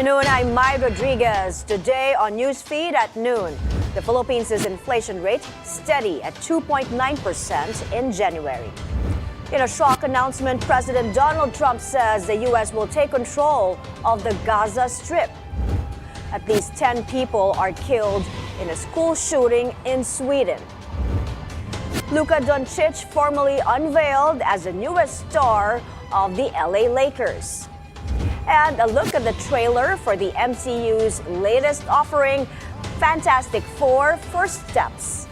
afternoon, I'm Mai Rodriguez. Today on Newsfeed at noon, the Philippines' inflation rate steady at 2.9% in January. In a shock announcement, President Donald Trump says the U.S. will take control of the Gaza Strip. At least 10 people are killed in a school shooting in Sweden. Luka Dončić formally unveiled as the newest star of the LA Lakers. And a look at the trailer for the MCU's latest offering, Fantastic Four: First Steps.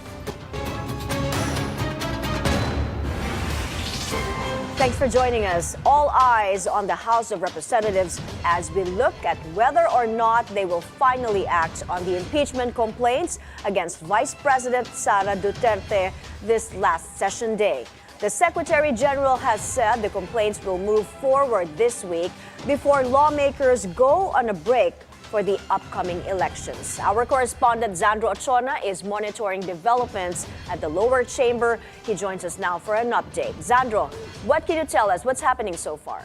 Thanks for joining us. All eyes on the House of Representatives as we look at whether or not they will finally act on the impeachment complaints against Vice President Sara Duterte this last session day. The Secretary General has said the complaints will move forward this week before lawmakers go on a break for the upcoming elections. Our correspondent Xandro Ochona is monitoring developments at the lower chamber. He joins us now for an update. Xandro, what can you tell us? What's happening so far?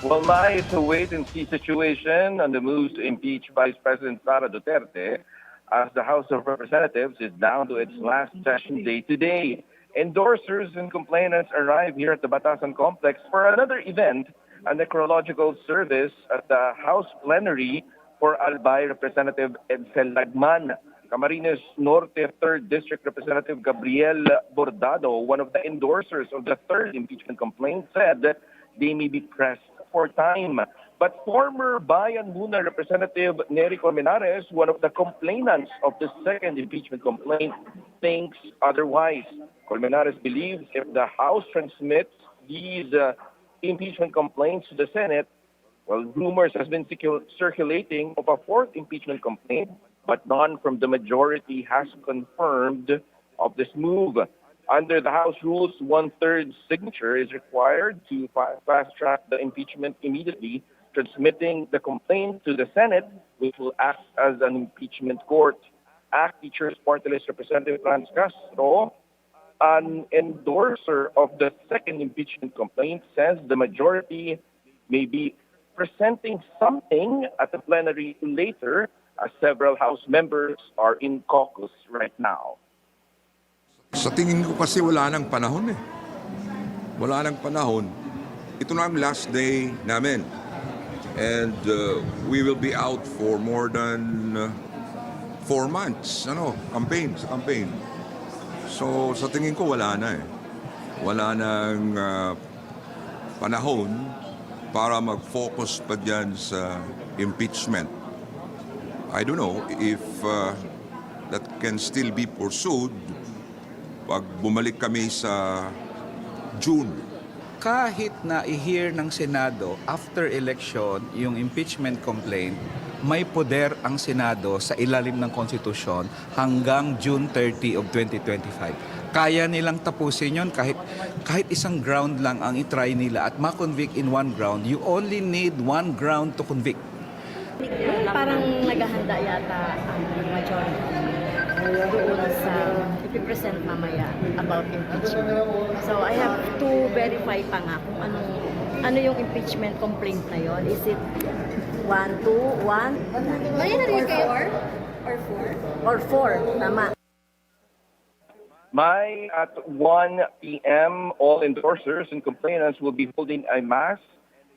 Well, Mai, it's a wait-and-see situation on the moves to impeach Vice President Sara Duterte as the House of Representatives is down to its last session day today. Endorsers and complainants arrive here at the Batasan Complex for another event, a necrological service at the House plenary for Albay Representative Edsel Lagman. Camarines Norte 3rd District Representative Gabriel Bordado, one of the endorsers of the third impeachment complaint, said they may be pressed for time. But former Bayan Muna Representative Nery Colmenares, one of the complainants of the second impeachment complaint, thinks otherwise. Colmenares believes if the House transmits these impeachment complaints to the Senate, well, rumors has been circulating of a fourth impeachment complaint, but none from the majority has confirmed of this move. Under the House rules, 1/3 signature is required to fast-track the impeachment immediately, transmitting the complaint to the Senate, which will act as an impeachment court. ACT Teachers Party List Representative Franz Castro, an endorser of the second impeachment complaint, says the majority may be presenting something at the plenary later as several House members are in caucus right now. Sa tingin ko kasi wala nang panahon eh. Wala nang panahon. Ito na ang last day namin. And we will be out for more than 4 months. Campaign. So sa tingin ko wala na eh. Wala nang panahon para mag-focus pa dyan sa impeachment. I don't know if that can still be pursued pag bumalik kami sa June. Kahit na i-hear ng Senado after election yung impeachment complaint, may poder ang Senado sa ilalim ng konstitusyon hanggang June 30 of 2025. Kaya nilang tapusin yun kahit isang ground lang ang itry nila at ma-convict in one ground. You only need one ground to convict. Parang naghahanda yata ang majority doon sa ipipresent mamaya about impeachment. So I have to verify pa nga kung ano yung impeachment complaint na yon. Is it 1, 2, 1? Bilyonaryo kayo? Or 4? Tama. May at 1 p.m., all endorsers and complainants will be holding a mass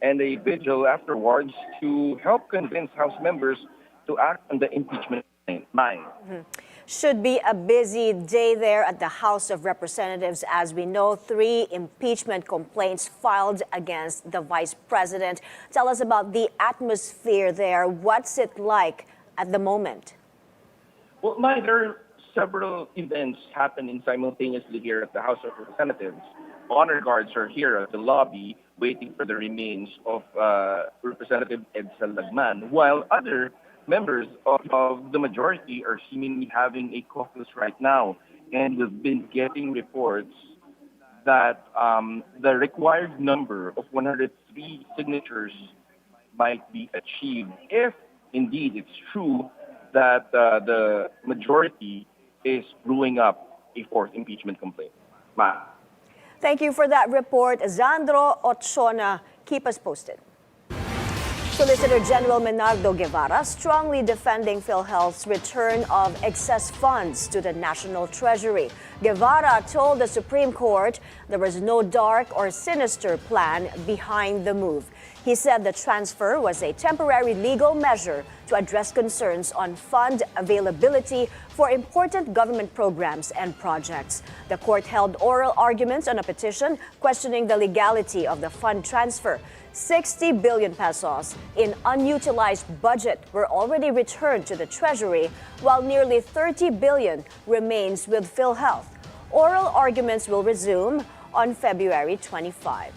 and a vigil afterwards to help convince House members to act on the impeachment complaint. Should be a busy day there at the House of Representatives. As we know, 3 impeachment complaints filed against the Vice President. Tell us about the atmosphere there. What's it like at the moment? Well, there are several events happening simultaneously here at the House of Representatives. Honor guards are here at the lobby waiting for the remains of Representative Edsel Lagman, while other members of the majority are seemingly having a caucus right now. And we've been getting reports that the required number of 103 signatures might be achieved if indeed it's true that the majority is brewing up a fourth impeachment complaint. Thank you for that report, Xandro Ochona. Keep us posted. Solicitor General Menardo Guevara strongly defending PhilHealth's return of excess funds to the National Treasury. Guevara told the Supreme Court there was no dark or sinister plan behind the move. He said the transfer was a temporary legal measure to address concerns on fund availability for important government programs and projects. The court held oral arguments on a petition questioning the legality of the fund transfer. 60 billion pesos in unutilized budget were already returned to the Treasury, while nearly 30 billion remains with PhilHealth. Oral arguments will resume on February 25.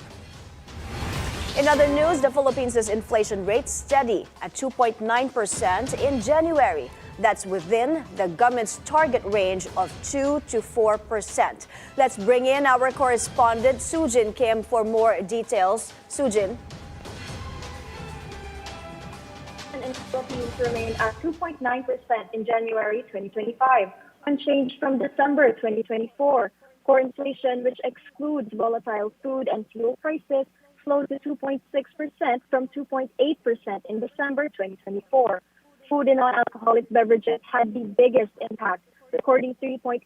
In other news, the Philippines' inflation rate steady at 2.9% in January. That's within the government's target range of 2 to 4%. Let's bring in our correspondent, Sujin Kim, for more details. Sujin. In the Philippines remained at 2.9% in January 2025, unchanged from December 2024. Core inflation, which excludes volatile food and fuel prices, slowed to 2.6% from 2.8% in December 2024. Food and non-alcoholic beverages had the biggest impact, recording 3.8%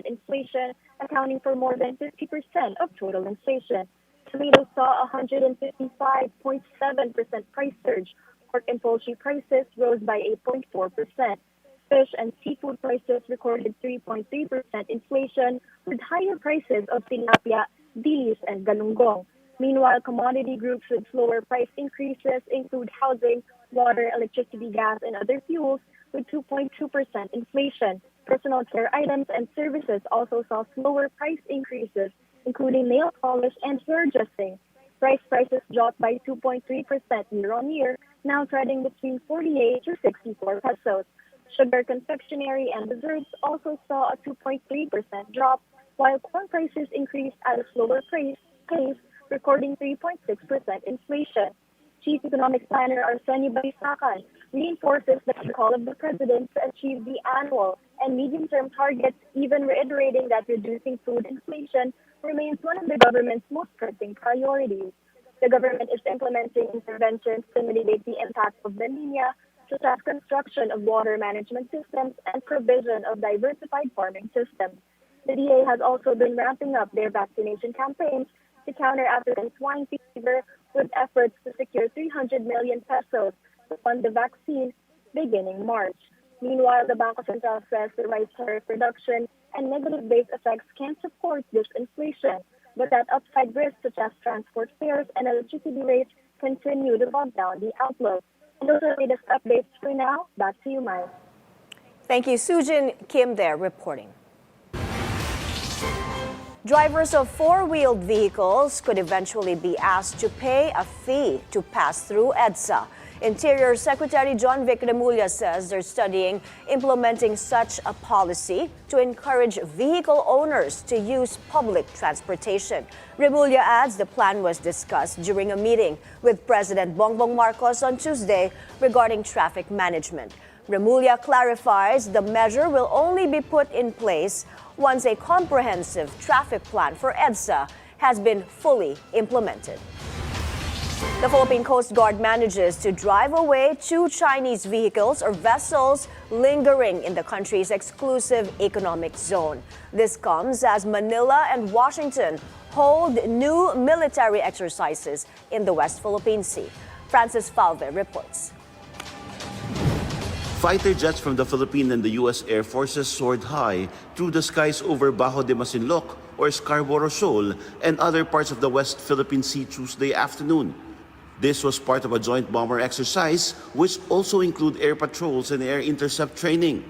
inflation, accounting for more than 50% of total inflation. Tomatoes saw a 155.7% price surge. Pork and poultry prices rose by 8.4%. Fish and seafood prices recorded 3.3% inflation, with higher prices of tilapia, dilis, and galunggong. Meanwhile, commodity groups with slower price increases include housing, water, electricity, gas, and other fuels, with 2.2% inflation. Personal care items and services also saw slower price increases, including nail polish and hair dressing. Rice prices dropped by 2.3% year-on-year, now trading between 48 to 64 pesos. Sugar, confectionery, and desserts also saw a 2.3% drop, while corn prices increased at a slower pace, recording 3.6% inflation. Chief Economic Planner Arsenio Balisacan reinforces the call of the President to achieve the annual and medium-term targets, even reiterating that reducing food inflation remains one of the government's most pressing priorities. The government is implementing interventions to mitigate the impact of La Niña, such as construction of water management systems and provision of diversified farming systems. The DA has also been ramping up their vaccination campaigns to counter African swine fever, with efforts to secure 300 million pesos to fund the vaccine beginning March. Meanwhile, the Bangko Sentral says the rice tariff reduction and negative base effects can support this inflation, but that upside risks such as transport fares and electricity rates continue to bog down the outlook. And those are the latest updates for now. Back to you, Mai. Thank you, Sujin Kim there reporting. Drivers of four-wheeled vehicles could eventually be asked to pay a fee to pass through EDSA. Interior Secretary John Vic Remulla says they're studying implementing such a policy to encourage vehicle owners to use public transportation. Remulla adds the plan was discussed during a meeting with President Bongbong Marcos on Tuesday regarding traffic management. Remulla clarifies the measure will only be put in place once a comprehensive traffic plan for EDSA has been fully implemented. The Philippine Coast Guard manages to drive away 2 Chinese vehicles or vessels lingering in the country's exclusive economic zone. This comes as Manila and Washington hold new military exercises in the West Philippine Sea. Francis Falve reports. Fighter jets from the Philippine and the U.S. Air Forces soared high through the skies over Bajo de Masinloc or Scarborough Shoal and other parts of the West Philippine Sea Tuesday afternoon. This was part of a joint bomber exercise, which also include air patrols and air intercept training.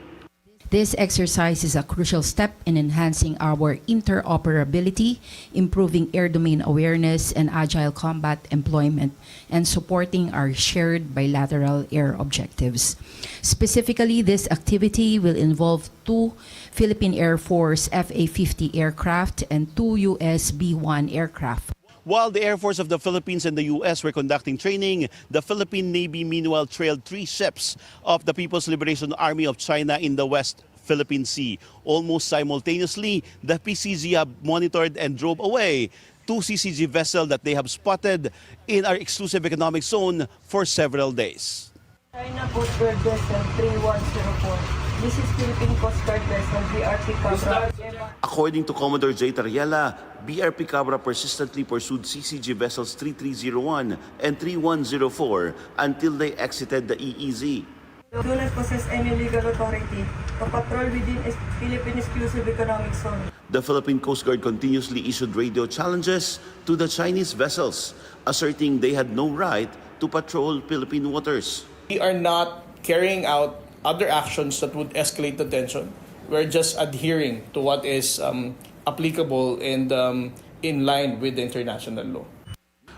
This exercise is a crucial step in enhancing our interoperability, improving air domain awareness and agile combat employment, and supporting our shared bilateral air objectives. Specifically, this activity will involve 2 Philippine Air Force FA-50 aircraft and 2 US B-1 aircraft. While the Air Force of the Philippines and the U.S. were conducting training, the Philippine Navy meanwhile trailed 3 ships of the People's Liberation Army of China in the West Philippine Sea. Almost simultaneously, the PCZ monitored and drove away 2 2 CCG vessels that they have spotted in our exclusive economic zone for several days. China Coast Guard vessel 3104. This is Philippine Coast Guard vessel BRP Cabra. According to Commodore J. Tariela, BRP Cabra persistently pursued CCG vessels 3301 and 3104 until they exited the EEZ. Do not possess any legal authority to patrol within a Philippine exclusive economic zone. The Philippine Coast Guard continuously issued radio challenges to the Chinese vessels, asserting they had no right to patrol Philippine waters. We are not carrying out other actions that would escalate the tension. We're just adhering to what is applicable and in line with the international law.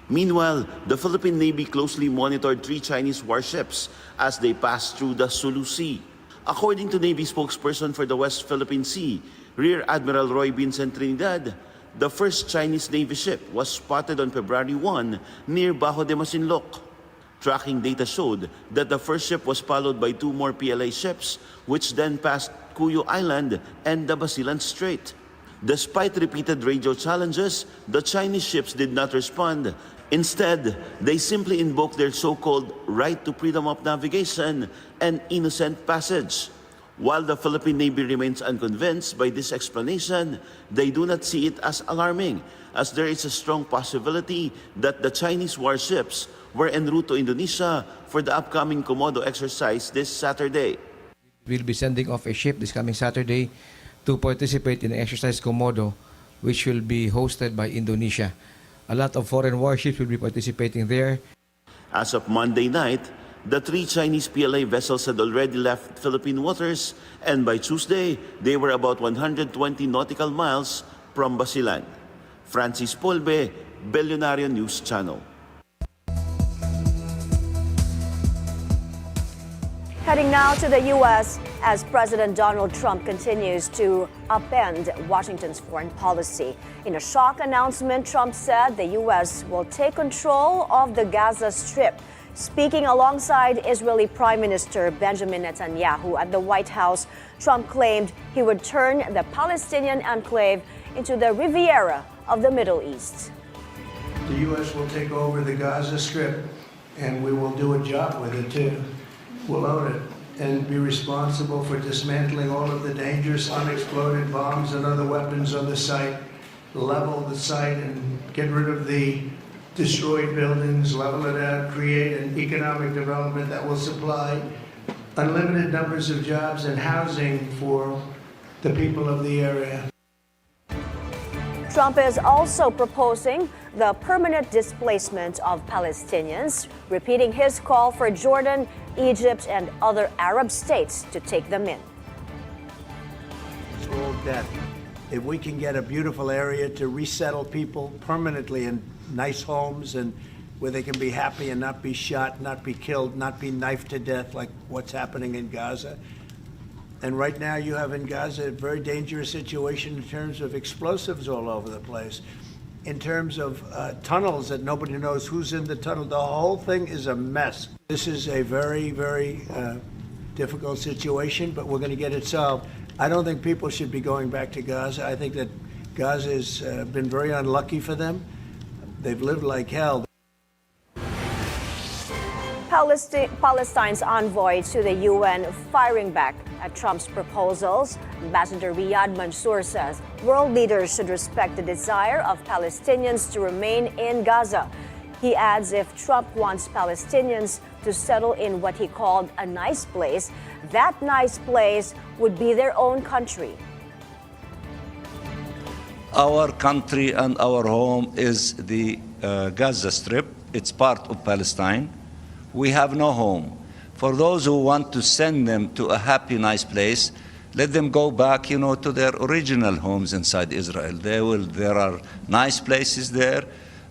Meanwhile, the Philippine Navy closely monitored 3 Chinese warships as they passed through the Sulu Sea. According to Navy spokesperson for the West Philippine Sea, Rear Admiral Roy Vincent Trinidad, the first Chinese Navy ship was spotted on February 1 near Bajo de Masinloc. Tracking data showed that the first ship was followed by 2 more PLA ships, which then passed Cuyo Island and the Basilan Strait. Despite repeated radio challenges, the Chinese ships did not respond. Instead, they simply invoked their so-called right to freedom of navigation and innocent passage. While the Philippine Navy remains unconvinced by this explanation, they do not see it as alarming, as there is a strong possibility that the Chinese warships were en route to Indonesia for the upcoming Komodo exercise this Saturday. We'll be sending off a ship this coming Saturday to participate in the exercise Komodo, which will be hosted by Indonesia. A lot of foreign warships will be participating there. As of Monday night, the 3 Chinese PLA vessels had already left Philippine waters, and by Tuesday, they were about 120 nautical miles from Basilan. Francis Polbe, Bilyonaryo News Channel. Heading now to the U.S. as President Donald Trump continues to upend Washington's foreign policy. In a shock announcement, Trump said the U.S. will take control of the Gaza Strip. Speaking alongside Israeli Prime Minister Benjamin Netanyahu at the White House, Trump claimed he would turn the Palestinian enclave into the Riviera of the Middle East. The U.S. will take over the Gaza Strip, and we will do a job with it, too. We'll own it and be responsible for dismantling all of the dangerous unexploded bombs and other weapons on the site, level the site and get rid of the destroyed buildings, level it out, create an economic development that will supply unlimited numbers of jobs and housing for the people of the area. Trump is also proposing the permanent displacement of Palestinians, repeating his call for Jordan, Egypt, and other Arab states to take them in. It's all death. If we can get a beautiful area to resettle people permanently in nice homes and where they can be happy and not be shot, not be killed, not be knifed to death like what's happening in Gaza. And right now you have in Gaza a very dangerous situation in terms of explosives all over the place, in terms of tunnels that nobody knows who's in the tunnel. The whole thing is a mess. This is a very, very difficult situation, but we're going to get it solved. I don't think people should be going back to Gaza. I think that Gaza has been very unlucky for them. They've lived like hell. Palestine's envoy to the UN firing back at Trump's proposals. Ambassador Riyad Mansour says world leaders should respect the desire of Palestinians to remain in Gaza. He adds if Trump wants Palestinians to settle in what he called a nice place, that nice place would be their own country. Our country and our home is the Gaza Strip. It's part of Palestine. We have no home. For those who want to send them to a happy, nice place, let them go back, to their original homes inside Israel. There are nice places there,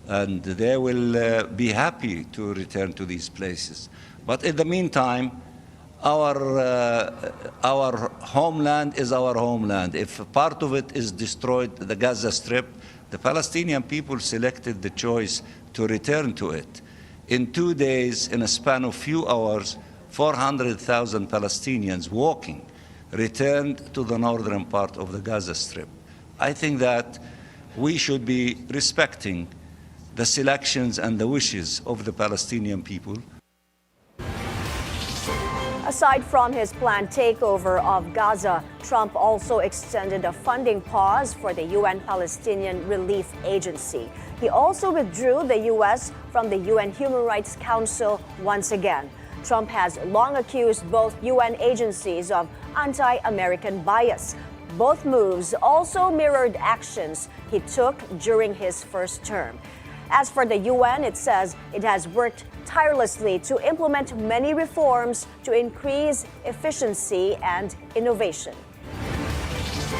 and they will be happy to return to these places. But in the meantime, our homeland is our homeland. If part of it is destroyed, the Gaza Strip, the Palestinian people selected the choice to return to it. In 2 days, in a span of few hours, 400,000 Palestinians walking returned to the northern part of the Gaza Strip. I think that we should be respecting the selections and the wishes of the Palestinian people. Aside from his planned takeover of Gaza, Trump also extended a funding pause for the UN Palestinian Relief Agency. He also withdrew the U.S. from the UN Human Rights Council once again. Trump has long accused both UN agencies of anti-American bias. Both moves also mirrored actions he took during his first term. As for the UN, it says it has worked tirelessly to implement many reforms to increase efficiency and innovation.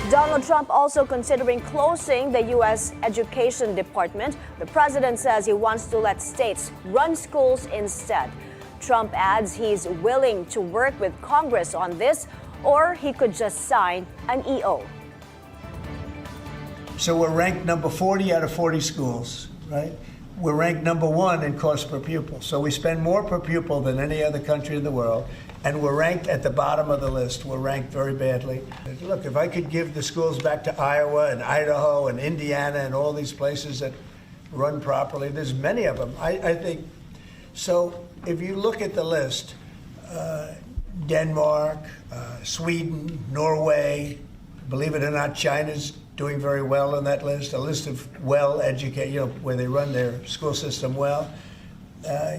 Donald Trump also considering closing the U.S. Education Department. The president says he wants to let states run schools instead. Trump adds he's willing to work with Congress on this, or he could just sign an EO. So we're ranked number 40 out of 40 schools, right? We're ranked number 1 in cost per pupil. So we spend more per pupil than any other country in the world, and we're ranked at the bottom of the list. We're ranked very badly. Look, if I could give the schools back to Iowa and Idaho and Indiana and all these places that run properly, there's many of them. I think, so if you look at the list, Denmark, Sweden, Norway, believe it or not, China's doing very well on that list, a list of well-educated, where they run their school system well.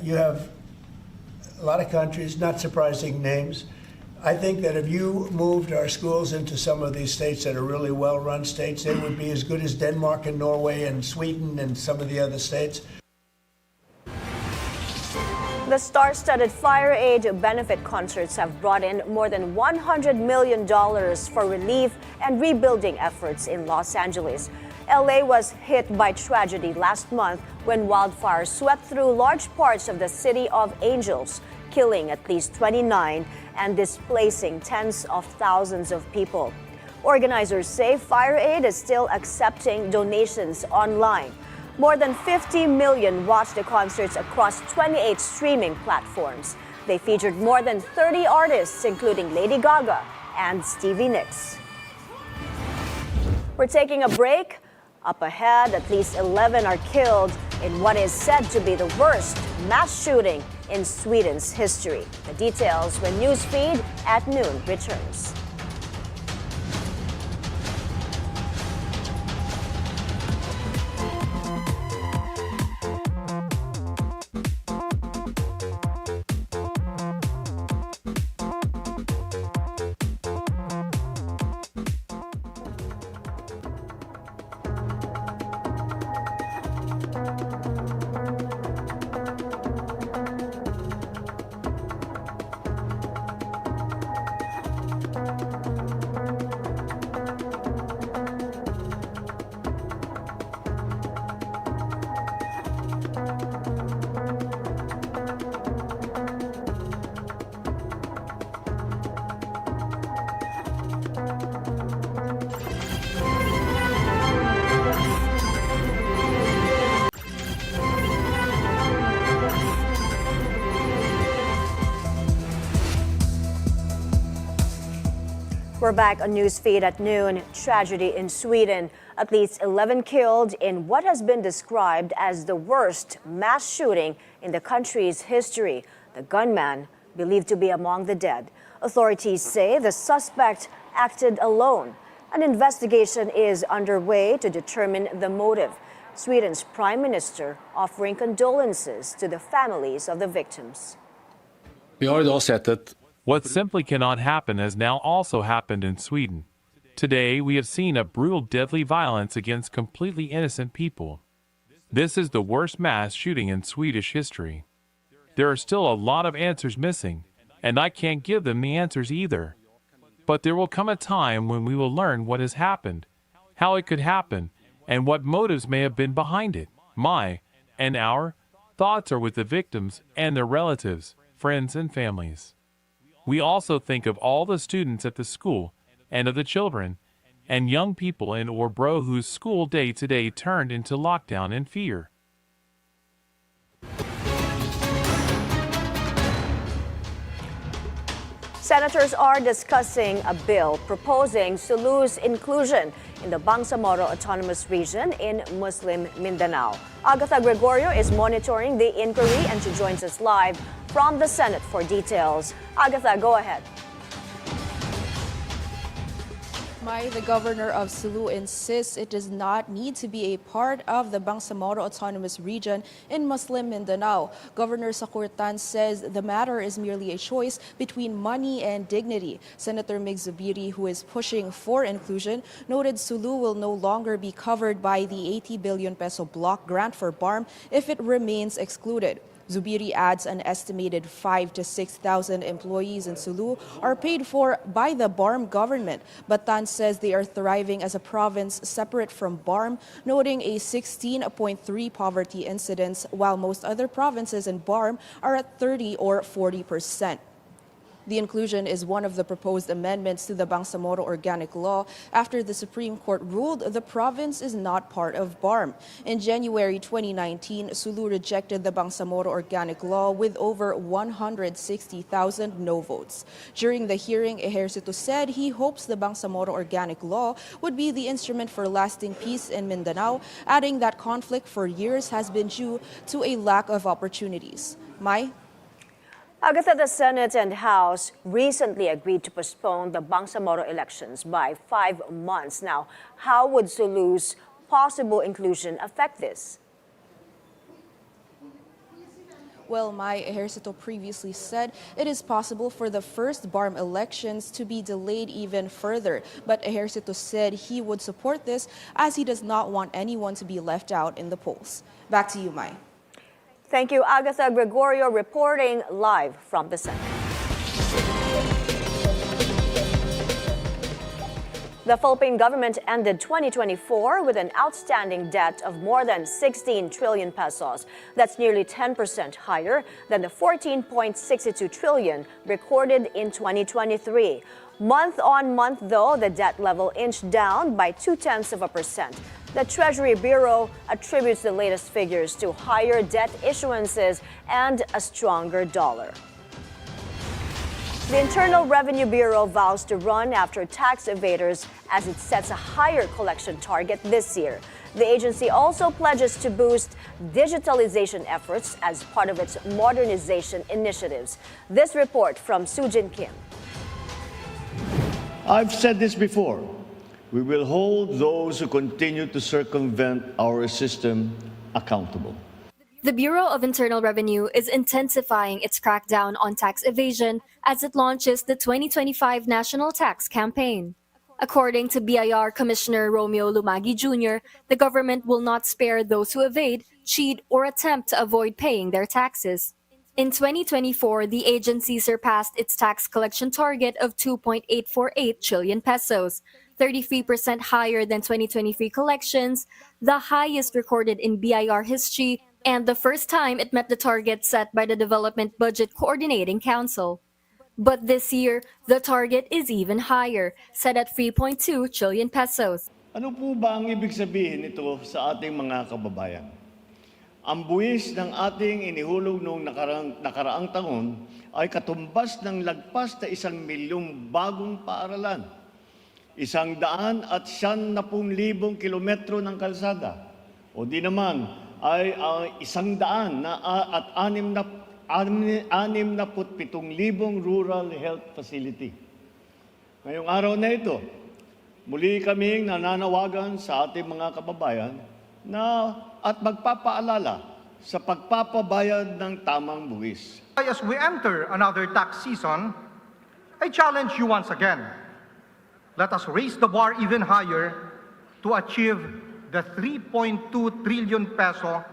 You have a lot of countries, not surprising names. I think that if you moved our schools into some of these states that are really well-run states, they would be as good as Denmark and Norway and Sweden and some of the other states. The star-studded Fire Aid benefit concerts have brought in more than $100 million for relief and rebuilding efforts in Los Angeles. LA was hit by tragedy last month when wildfire swept through large parts of the City of Angels, killing at least 29 and displacing tens of thousands of people. Organizers say Fire Aid is still accepting donations online. More than 50 million watched the concerts across 28 streaming platforms. They featured more than 30 artists, including Lady Gaga and Stevie Nicks. We're taking a break. Up ahead, at least 11 are killed in what is said to be the worst mass shooting in Sweden's history. The details when Newsfeed at noon returns. We're back on Newsfeed at noon. Tragedy in Sweden. At least 11 killed in what has been described as the worst mass shooting in the country's history. The gunman believed to be among the dead. Authorities say the suspect acted alone. An investigation is underway to determine the motive. Sweden's Prime Minister offering condolences to the families of the victims. Vi har idag sett att what simply cannot happen has now also happened in Sweden. Today, we have seen a brutal, deadly violence against completely innocent people. This is the worst mass shooting in Swedish history. There are still a lot of answers missing, and I can't give them the answers either. But there will come a time when we will learn what has happened, how it could happen, and what motives may have been behind it. My and our thoughts are with the victims and their relatives, friends, and families. We also think of all the students at the school and of the children and young people in Örebro whose school day today turned into lockdown and fear. Senators are discussing a bill proposing Sulu's inclusion in the Bangsamoro Autonomous Region in Muslim Mindanao. Agatha Gregorio is monitoring the inquiry and she joins us live from the Senate for details. Agatha, go ahead. Mai, the governor of Sulu, insists it does not need to be a part of the Bangsamoro Autonomous Region in Muslim Mindanao. Governor Sakurtan says the matter is merely a choice between money and dignity. Senator Mig Zubiri, who is pushing for inclusion, noted Sulu will no longer be covered by the 80 billion peso block grant for BARM if it remains excluded. Zubiri adds an estimated 5,000 to 6,000 employees in Sulu are paid for by the BARM government. Batan says they are thriving as a province separate from BARM, noting a 16.3 poverty incidence, while most other provinces in BARM are at 30 or 40%. The inclusion is one of the proposed amendments to the Bangsamoro Organic Law after the Supreme Court ruled the province is not part of BARM. In January 2019, Sulu rejected the Bangsamoro Organic Law with over 160,000 no votes. During the hearing, Ejercito said he hopes the Bangsamoro Organic Law would be the instrument for lasting peace in Mindanao, adding that conflict for years has been due to a lack of opportunities. Mai? Agatha, the Senate and House recently agreed to postpone the Bangsamoro elections by 5 months. Now, how would Sulu's possible inclusion affect this? Well, Mai, Ejercito previously said it is possible for the first BARM elections to be delayed even further. But Ejercito said he would support this as he does not want anyone to be left out in the polls. Back to you, Mai. Thank you, Agatha Gregorio, reporting live from the Senate. The Philippine government ended 2024 with an outstanding debt of more than 16 trillion pesos. That's nearly 10% higher than the 14.62 trillion recorded in 2023. Month on month, though, the debt level inched down by 0.2%. The Treasury Bureau attributes the latest figures to higher debt issuances and a stronger dollar. The Internal Revenue Bureau vows to run after tax evaders as it sets a higher collection target this year. The agency also pledges to boost digitalization efforts as part of its modernization initiatives. This report from Sujin Kim. I've said this before. We will hold those who continue to circumvent our system accountable. The Bureau of Internal Revenue is intensifying its crackdown on tax evasion as it launches the 2025 National Tax Campaign. According to BIR Commissioner Romeo Lumagi Jr., the government will not spare those who evade, cheat, or attempt to avoid paying their taxes. In 2024, the agency surpassed its tax collection target of 2.848 trillion pesos, 33% higher than 2023 collections, the highest recorded in BIR history, and the first time it met the target set by the Development Budget Coordinating Council. But this year, the target is even higher, set at 3.2 trillion pesos. Ano po ba ang ibig sabihin nito sa ating mga kababayan? Ang buwis ng ating inihulog noong nakaraang taon ay katumbas ng lagpas na 1 milyong bagong paaralan, 190,000 kilometro ng kalsada, o di naman ay 100 at 67,000 rural health facility. Ngayong araw na ito, muli kaming nananawagan sa ating mga kababayan at magpapaalala sa pagpapabayad ng tamang buwis. As we enter another tax season, I challenge you once again. Let us raise the bar even higher to achieve the 3.2 trillion peso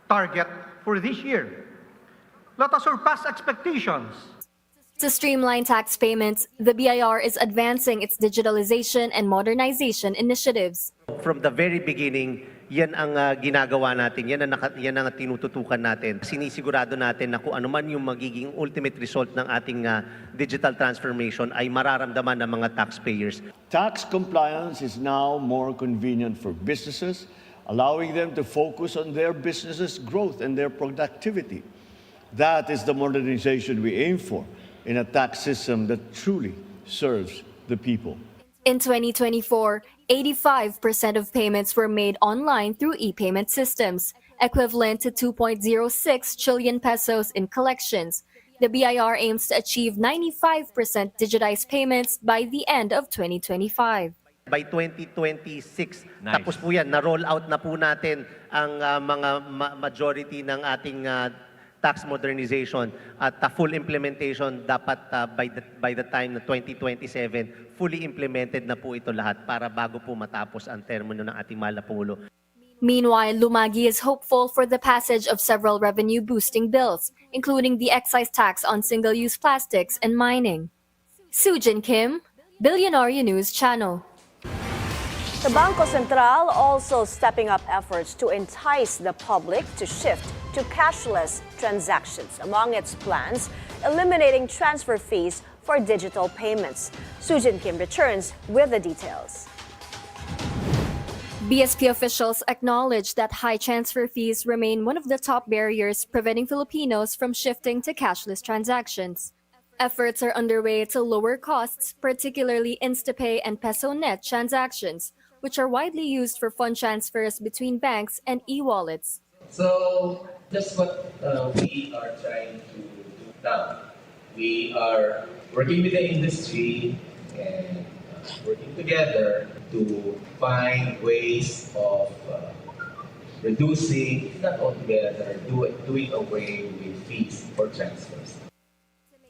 target for this year. Let us surpass expectations. To streamline tax payments, the BIR is advancing its digitalization and modernization initiatives. From the very beginning, yan ang ginagawa natin, yan ang tinututukan natin. Sinisigurado natin na kung ano man yung magiging ultimate result ng ating digital transformation ay mararamdaman ng mga taxpayers. Tax compliance is now more convenient for businesses, allowing them to focus on their business's growth and their productivity. That is the modernization we aim for. in a tax system that truly serves the people. In 2024, 85% of payments were made online through e-payment systems, equivalent to 2.06 trillion pesos in collections. The BIR aims to achieve 95% digitized payments by the end of 2025. By 2026, tapos po yan, na-roll out na po natin ang mga majority ng ating tax modernization at full implementation dapat by the time na 2027, fully implemented na po ito lahat para bago po matapos ang termino ng ating mahal na Pangulo. Meanwhile, Lumagi is hopeful for the passage of several revenue-boosting bills, including the excise tax on single-use plastics and mining. Sujin Kim, Bilyonaryo News Channel. The Bangko Sentral also stepping up efforts to entice the public to shift to cashless transactions. Among its plans, eliminating transfer fees for digital payments. Sujin Kim returns with the details. BSP officials acknowledge that high transfer fees remain one of the top barriers preventing Filipinos from shifting to cashless transactions. Efforts are underway to lower costs, particularly InstaPay and PesoNet transactions, which are widely used for fund transfers between banks and e-wallets. So that's what we are trying to do now. We are working with the industry and working together to find ways of reducing, if not altogether, doing away with fees for transfers.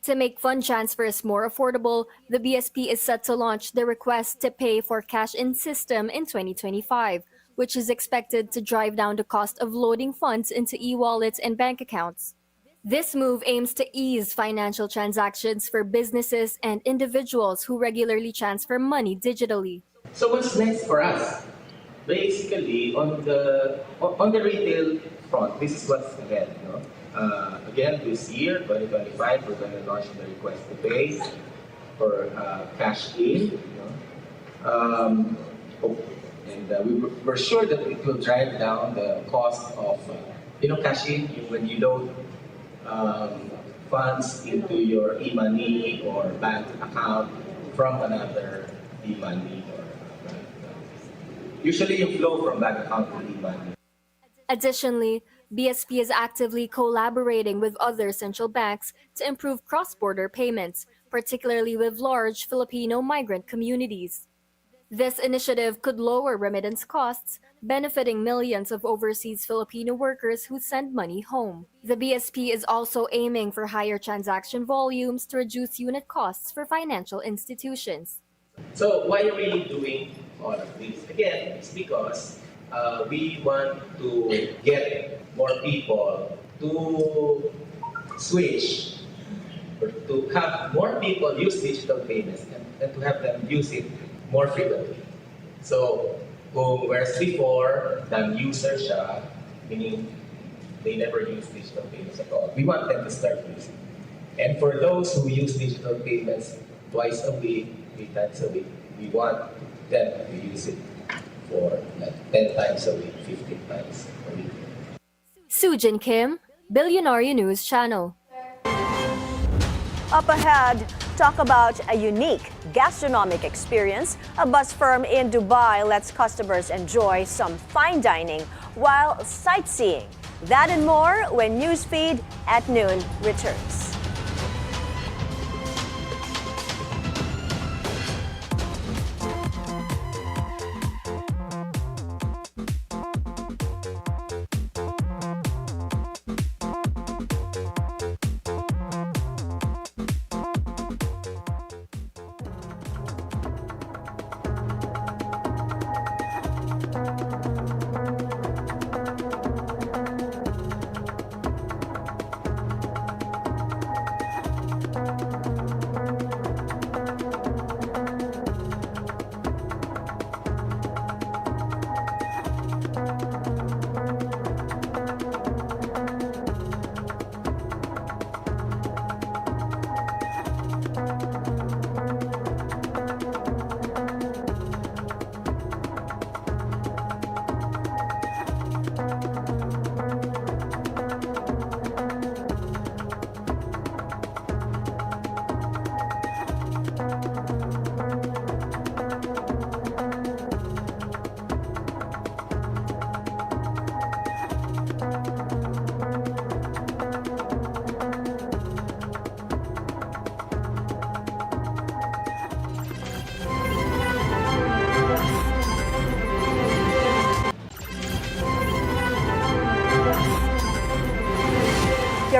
To make fund transfers more affordable, the BSP is set to launch the request to pay for cash-in system in 2025, which is expected to drive down the cost of loading funds into e-wallets and bank accounts. This move aims to ease financial transactions for businesses and individuals who regularly transfer money digitally. So what's next for us? Basically, on the retail front, this is what's ahead. No? Again, this year, 2025, we're going to launch the request to pay for cash in. We're sure that it will drive down the cost of cash in when you load funds into your e-money or bank account from another e-money. Usually you flow from bank account to e-money. Additionally, BSP is actively collaborating with other central banks to improve cross-border payments, particularly with large Filipino migrant communities. This initiative could lower remittance costs, benefiting millions of overseas Filipino workers who send money home. The BSP is also aiming for higher transaction volumes to reduce unit costs for financial institutions. So why are we doing all of this? Again, it's because we want to get more people to switch, or to have more people use digital payments and to have them use it more frequently. So, whereas before, non-user siya, meaning they never use digital payments at all, we want them to start using. And for those who use digital payments twice a week, 3 times a week, we want them to use it for like 10 times a week, 15 times a week. Sujin Kim, Bilyonaryo News Channel. Up ahead, talk about a unique gastronomic experience. A bus firm in Dubai lets customers enjoy some fine dining while sightseeing. That and more when Newsfeed at Noon returns.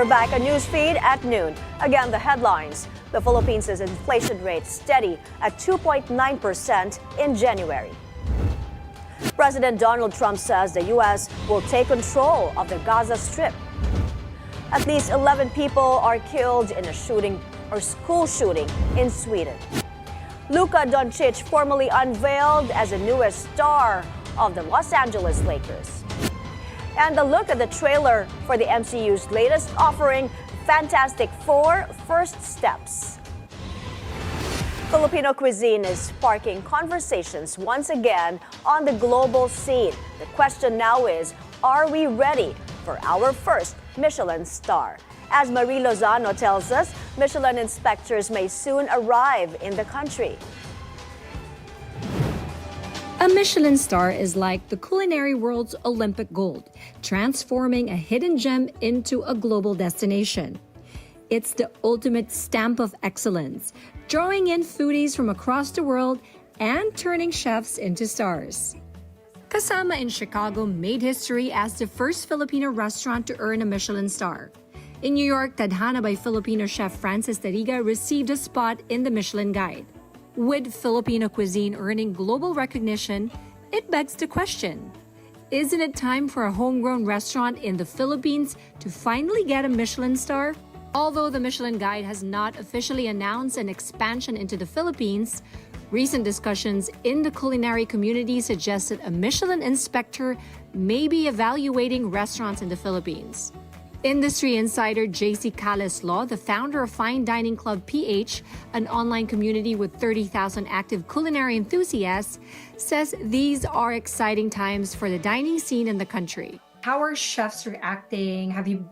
We're back on Newsfeed at noon. Again, the headlines. The Philippines' inflation rate steady at 2.9% in January. President Donald Trump says the U.S. will take control of the Gaza Strip. At least 11 people are killed in a shooting or school shooting in Sweden. Luka Dončić formally unveiled as the newest star of the Los Angeles Lakers. And a look at the trailer for the MCU's latest offering, Fantastic Four: First Steps. Filipino cuisine is sparking conversations once again on the global scene. The question now is, are we ready for our first Michelin star? As Marie Lozano tells us, Michelin inspectors may soon arrive in the country. A Michelin star is like the culinary world's Olympic gold, transforming a hidden gem into a global destination. It's the ultimate stamp of excellence, drawing in foodies from across the world and turning chefs into stars. Kasama in Chicago made history as the first Filipino restaurant to earn a Michelin star. In New York, Tadhana by Filipino chef Francis Tariga received a spot in the Michelin Guide. With Filipino cuisine earning global recognition, it begs the question, isn't it time for a homegrown restaurant in the Philippines to finally get a Michelin star? Although the Michelin Guide has not officially announced an expansion into the Philippines, recent discussions in the culinary community suggest that a Michelin inspector may be evaluating restaurants in the Philippines. Industry insider JC Calles-Law, the founder of Fine Dining Club PH, an online community with 30,000 active culinary enthusiasts, says these are exciting times for the dining scene in the country. How are chefs reacting? Have you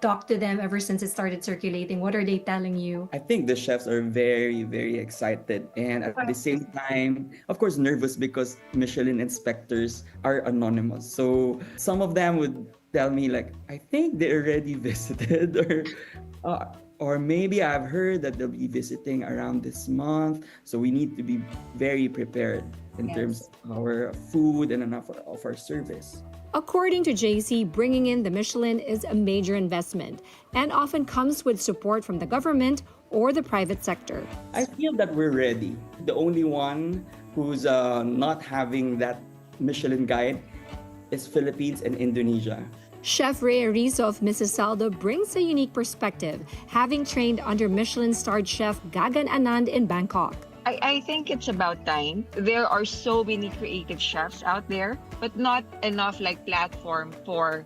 talked to them ever since it started circulating? What are they telling you? I think the chefs are very, very excited. And at the same time, of course, nervous because Michelin inspectors are anonymous. So some of them would tell me like, I think they already visited or maybe I've heard that they'll be visiting around this month. So we need to be very prepared in terms of our food and of our service. According to JC, bringing in the Michelin is a major investment and often comes with support from the government or the private sector. I feel that we're ready. The only one who's not having that Michelin Guide is Philippines and Indonesia. Chef Ray Arizo of Mrs. Saldo brings a unique perspective, having trained under Michelin-starred chef Gagan Anand in Bangkok. I think it's about time. There are so many creative chefs out there, but not enough like platform for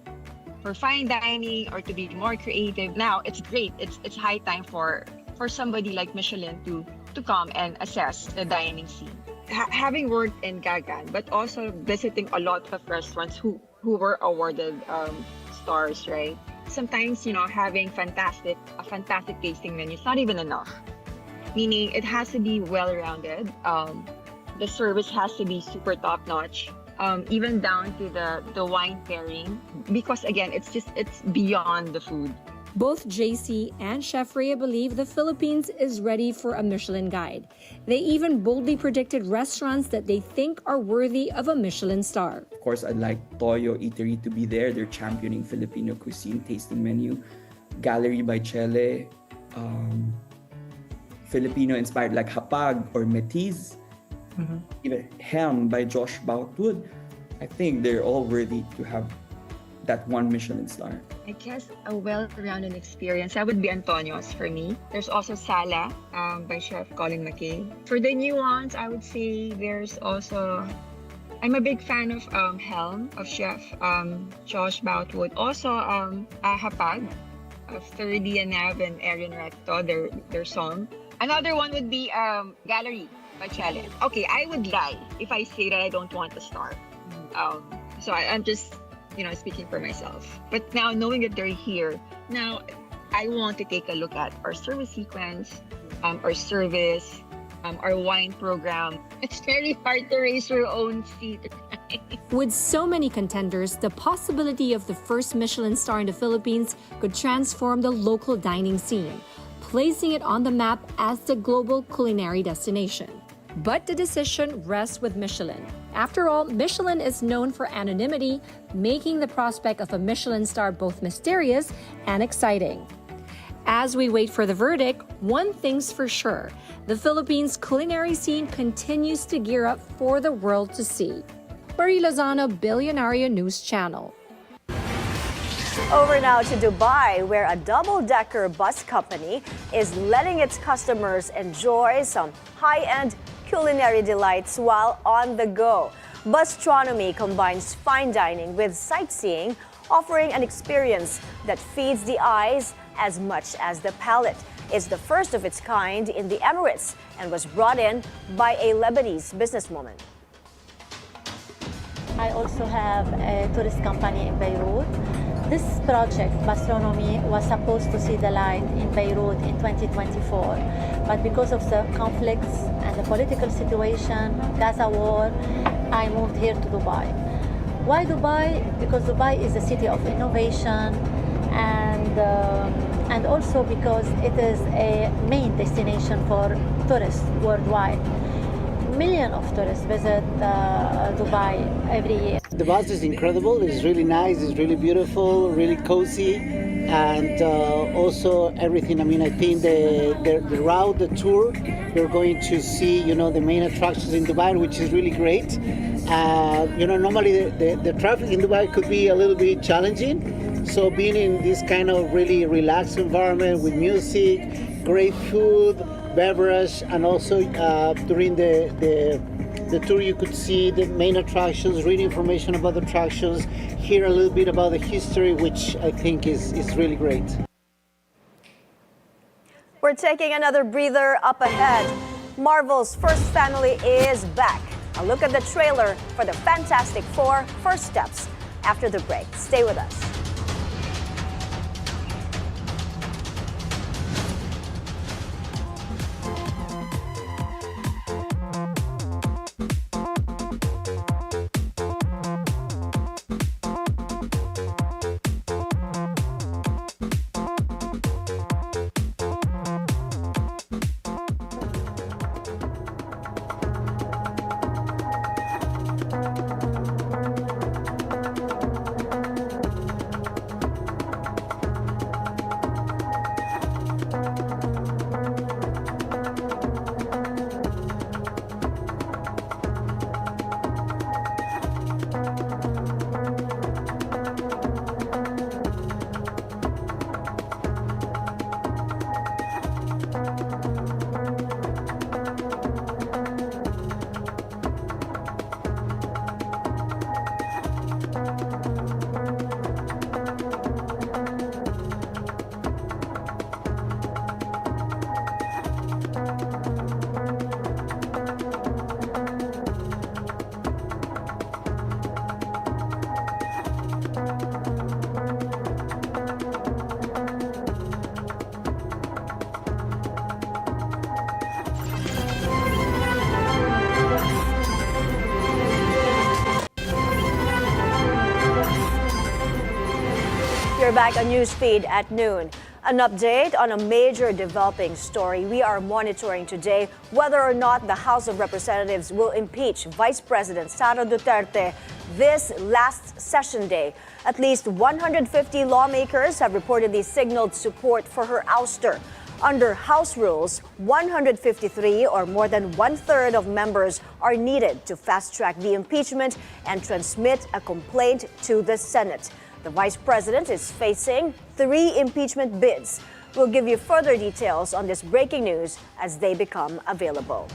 fine dining or to be more creative. Now it's great. It's high time for somebody like Michelin to come and assess the dining scene. Having worked in Gagan, but also visiting a lot of restaurants who were awarded stars, right? Sometimes, having a fantastic tasting menu is not even enough. Meaning it has to be well-rounded. The service has to be super top-notch, even down to the wine pairing. Because again, it's beyond the food. Both JC and Chef Rhea believe the Philippines is ready for a Michelin Guide. They even boldly predicted restaurants that they think are worthy of a Michelin star. Of course, I'd like Toyo Eatery to be there. They're championing Filipino cuisine tasting menu. Gallery by Chele. Filipino-inspired like Hapag or Metiz. Even Helm by Josh Boutwood. I think they're all worthy to have that one Michelin star. I guess a well-rounded experience, that would be Antonio's for me. There's also Sala by Chef Colin McKay. For the new ones, I would say there's also, I'm a big fan of Helm, of Chef Josh Boutwood. Also Hapag of 30 and Nav and Erin Recto, their song. Another one would be Gallery by Challenge. Okay, I would lie if I say that I don't want a star. So I'm just speaking for myself. But now knowing that they're here, now I want to take a look at our service sequence, our service, our wine program. It's very hard to raise your own seat. With so many contenders, the possibility of the first Michelin star in the Philippines could transform the local dining scene, placing it on the map as the global culinary destination. But the decision rests with Michelin. After all, Michelin is known for anonymity, making the prospect of a Michelin star both mysterious and exciting. As we wait for the verdict, one thing's for sure: the Philippines' culinary scene continues to gear up for the world to see. Marie Lozano, Bilyonaryo News Channel. Over now to Dubai, where a double-decker bus company is letting its customers enjoy some high-end culinary delights while on the go. Bustronomy combines fine dining with sightseeing, offering an experience that feeds the eyes as much as the palate. It's the first of its kind in the Emirates and was brought in by a Lebanese businesswoman. I also have a tourist company in Beirut. This project, Bustronomy, was supposed to see the light in Beirut in 2024. But because of the conflicts and the political situation, Gaza war, I moved here to Dubai. Why Dubai? Because Dubai is a city of innovation, and also because it is a main destination for tourists worldwide. Millions of tourists visit Dubai every year. The bus is incredible. It's really nice. It's really beautiful, really cozy, and also everything. I mean, I think the route, the tour, you're going to see, the main attractions in Dubai, which is really great. Normally the traffic in Dubai could be a little bit challenging. So being in this kind of really relaxed environment with music, great food, beverage, and also during the tour you could see the main attractions, read information about the attractions, hear a little bit about the history, which I think is really great. We're taking another breather up ahead. Marvel's first family is back. A look at the trailer for the Fantastic Four: First Steps after the break. Stay with us. You're back on Newsfeed at noon. An update on a major developing story. We are monitoring today whether or not the House of Representatives will impeach Vice President Sara Duterte this last session day. At least 150 lawmakers have reportedly signaled support for her ouster. Under House rules, 153 or more than one-third of members are needed to fast-track the impeachment and transmit a complaint to the Senate. The Vice President is facing 3 impeachment bids. We'll give you further details on this breaking news as they become available.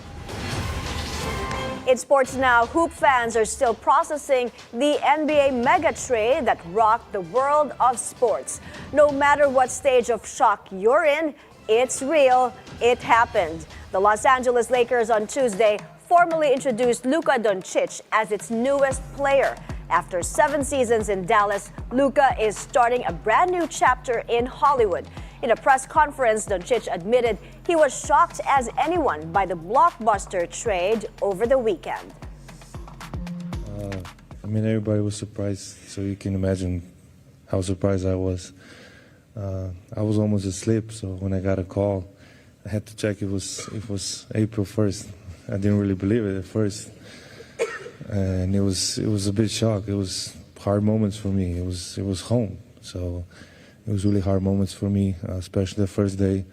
In sports now, hoop fans are still processing the NBA mega trade that rocked the world of sports. No matter what stage of shock you're in, it's real, it happened. The Los Angeles Lakers on Tuesday formally introduced Luka Dončić as its newest player. After 7 seasons in Dallas, Luka is starting a brand new chapter in Hollywood. In a press conference, Doncic admitted he was shocked as anyone by the blockbuster trade over the weekend. Everybody was surprised, so you can imagine how surprised I was. I was almost asleep, so when I got a call, I had to check it was April 1st. I didn't really believe it at first, and it was a bit shock. It was hard moments for me. It was home, so it was really hard moments for me, especially the first day.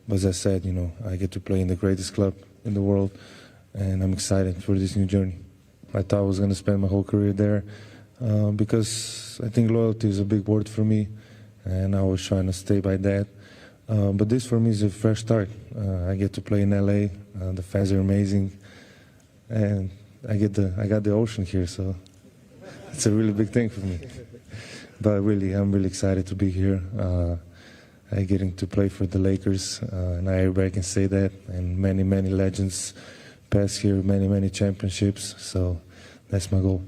But as I said, I get to play in the greatest club in the world, and I'm excited for this new journey. I thought I was going to spend my whole career there because I think loyalty is a big word for me, and I was trying to stay by that. But this for me is a fresh start. I get to play in LA. The fans are amazing, and I got the ocean here, so it's a really big thing for me. But I'm really excited to be here. I getting to play for the Lakers, and everybody can say that. And many legends pass here, many championships. So that's my goal.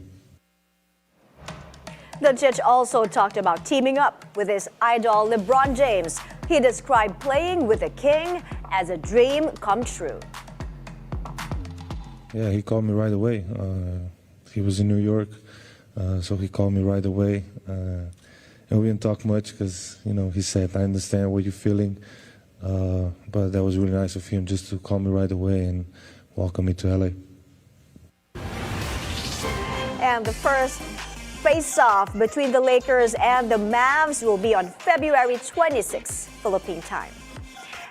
Doncic also talked about teaming up with his idol LeBron James. He described playing with the king as a dream come true. Yeah, he called me right away. He was in New York, so he called me right away. And we didn't talk much because, he said, I understand what you're feeling. But that was really nice of him just to call me right away and welcome me to LA. And the first face-off between the Lakers and the Mavs will be on February 26, Philippine time.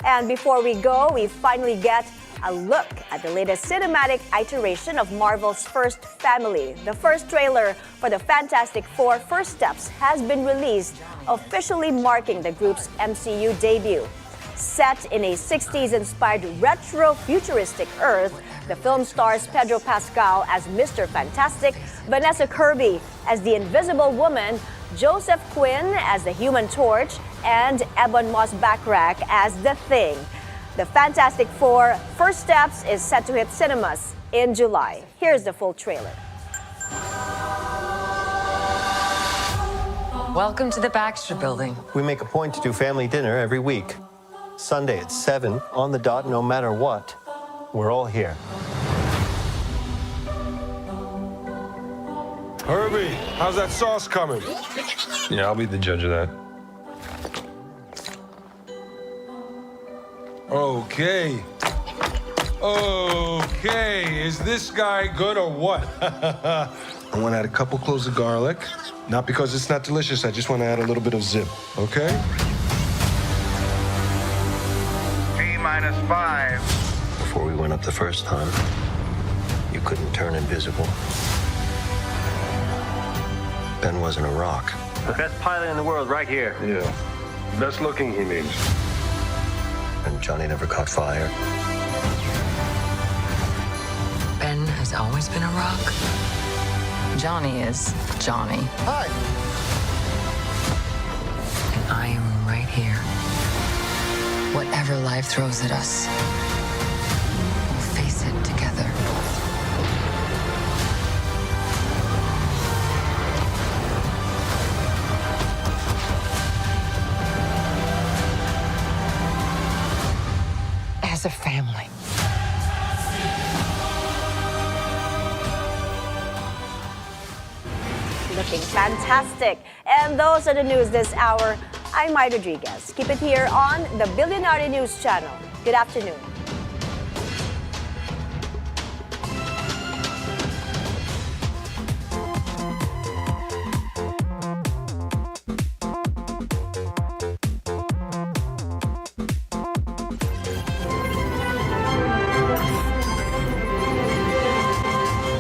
And before we go, we finally get a look at the latest cinematic iteration of Marvel's First Family. The first trailer for the Fantastic Four First Steps has been released, officially marking the group's MCU debut. Set in a 60s-inspired retro-futuristic Earth, the film stars Pedro Pascal as Mr. Fantastic, Vanessa Kirby as the Invisible Woman, Joseph Quinn as the Human Torch, and Ebon Moss-Backrack as The Thing. The Fantastic Four First Steps is set to hit cinemas in July. Here's the full trailer. Welcome to the Baxter Building. We make a point to do family dinner every week. Sunday at 7, on the dot, no matter what. We're all here. Herbie, how's that sauce coming? Yeah, I'll be the judge of that. Okay. Okay, is this guy good or what? I want to add a couple cloves of garlic. Not because it's not delicious, I just want to add a little bit of zip, okay? T-5. Before we went up the first time, you couldn't turn invisible. Ben wasn't a rock. The best pilot in the world right here. Yeah. Best looking, he means. And Johnny never caught fire. Ben has always been a rock. Johnny is Johnny. Hi. And I am right here. Whatever life throws at us, we'll face it together. As a family. Looking fantastic. And those are the news this hour. I'm Mai Rodriguez. Keep it here on the Bilyonaryo News Channel. Good afternoon.